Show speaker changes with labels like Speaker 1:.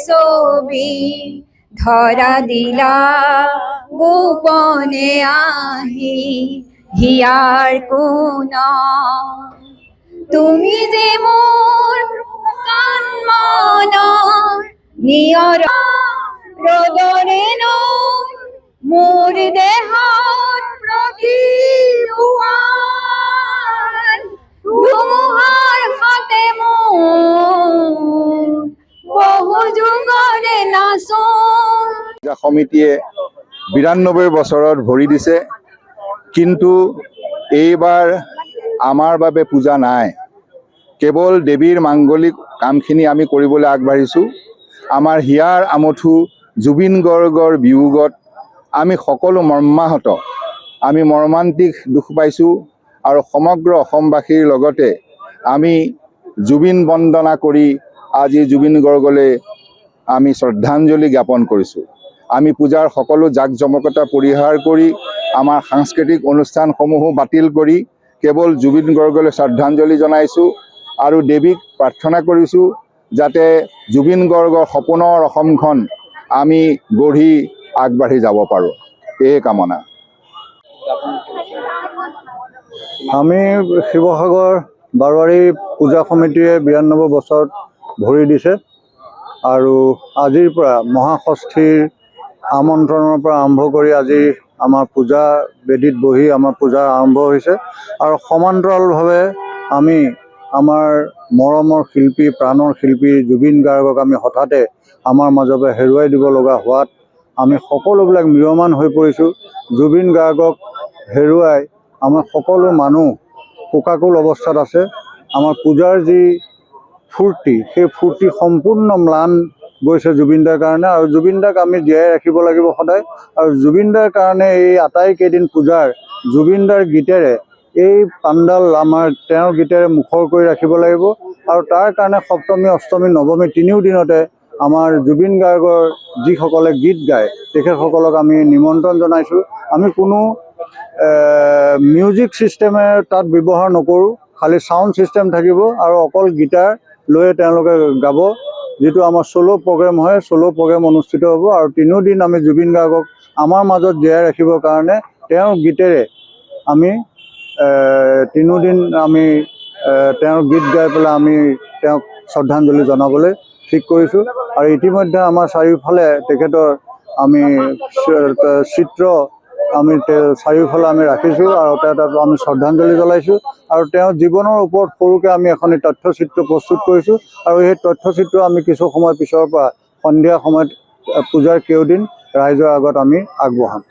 Speaker 1: ছবি ধৰা দিলা গোপনে আহি হিয়াৰ কোণত। তুমি যে মোৰ কাণ মনৰ নিয়ৰ ৰ'দৰে নৈ মোৰ দেহত প্ৰতিলোৱান ধুমুহাৰ হাতে মোৰ বহু যুগৰে নাচোন।
Speaker 2: পূজা সমিতিয়ে ৯২ বছৰত ভৰি দিছে, কিন্তু এইবাৰ আমাৰ বাবে পূজা নাই। কেৱল দেৱীৰ মাংগলিক কামখিনি আমি কৰিবলৈ আগবাঢ়িছোঁ। আমাৰ হিয়াৰ আমঠু জুবিন গৰ্গৰ বিয়োগত আমি সকলো মৰ্মাহত, আমি মৰ্মান্তিক দুখ পাইছোঁ আৰু সমগ্ৰ অসমবাসীৰ লগতে আমি জুবিন বন্দনা কৰি আজি জুবিন গৰ্গলৈ আমি শ্ৰদ্ধাঞ্জলি জ্ঞাপন কৰিছোঁ। আমি পূজাৰ সকলো জাক জমকতা পৰিহাৰ কৰি আমাৰ সাংস্কৃতিক অনুষ্ঠানসমূহো বাতিল কৰি কেৱল জুবিন গৰ্গলৈ শ্ৰদ্ধাঞ্জলি জনাইছোঁ আৰু দেৱীক প্ৰাৰ্থনা কৰিছোঁ যাতে জুবিন গৰ্গৰ সপোনৰ অসমখন আমি গঢ়ি আগবাঢ়ি যাব পাৰোঁ, এই কামনা।
Speaker 3: আমি শিৱসাগৰ বাৰোৱাৰী পূজা সমিতিয়ে ৯২ বছৰত ভৰি দিছে আৰু আজিৰ পৰা মহাষষ্ঠীৰ আমন্ত্ৰণৰ পৰা আৰম্ভ কৰি আজি আমাৰ পূজা বেদীত বহি আমাৰ পূজা আৰম্ভ হৈছে আৰু সমান্তৰালভাৱে আমি আমাৰ মৰমৰ শিল্পী, প্ৰাণৰ শিল্পী জুবিন গাৰ্গক আমি হঠাতে আমাৰ মাজৰ পৰা হেৰুৱাই দিব লগা হোৱাত আমি সকলোবিলাক ম্ৰিয়মান হৈ পৰিছোঁ। জুবিন গাৰ্গক হেৰুৱাই আমাৰ সকলো মানুহ শোকাকুল অৱস্থাত আছে। আমাৰ পূজাৰ যি ফূৰ্তি, সেই ফূৰ্তি সম্পূৰ্ণ ম্লান গৈছে জুবিনদাৰ কাৰণে আৰু জুবিনদাক আমি জীয়াই ৰাখিব লাগিব সদায়। আৰু জুবিনদাৰ কাৰণে এই আটাইকেইদিন পূজাৰ জুবিনদাৰ গীতেৰে এই পাণ্ডাল আমাৰ তেওঁৰ গীতেৰে মুখৰ কৰি ৰাখিব লাগিব আৰু তাৰ কাৰণে সপ্তমী, অষ্টমী, নৱমী তিনিও দিনতে আমাৰ জুবিন গাৰ্গৰ যিসকলে গীত গায় তেখেতসকলক আমি নিমন্ত্ৰণ জনাইছোঁ। আমি কোনো মিউজিক ছিষ্টেমে তাত ব্যৱহাৰ নকৰোঁ, খালি ছাউণ্ড ছিষ্টেম থাকিব আৰু অকল গীটাৰ লৈয়ে তেওঁলোকে গাব। যিটো আমাৰ চ'ল' প্ৰগ্ৰেম হয়, চ'ল' প্ৰগ্ৰেম অনুষ্ঠিত হ'ব আৰু তিনিও দিন আমি জুবিন গাৰ্গক আমাৰ মাজত জীয়াই ৰাখিবৰ কাৰণে তেওঁৰ গীতেৰে আমি তিনিও দিন আমি তেওঁৰ গীত গাই পেলাই আমি তেওঁক শ্ৰদ্ধাঞ্জলি জনাবলৈ ঠিক কৰিছোঁ। আৰু ইতিমধ্যে আমাৰ চাৰিওফালে তেখেতৰ আমি চিত্ৰ আমি চাৰিওফালে আমি ৰাখিছোঁ আৰু তাত আমি শ্ৰদ্ধাঞ্জলি জ্বলাইছোঁ আৰু তেওঁৰ জীৱনৰ ওপৰত সৰুকৈ আমি এখন তথ্যচিত্ৰ প্ৰস্তুত কৰিছোঁ আৰু সেই তথ্যচিত্ৰ আমি কিছু সময় পিছৰ পৰা সন্ধিয়া সময়ত পূজাৰ কেইদিন ৰাইজৰ আগত আমি আগবঢ়াম।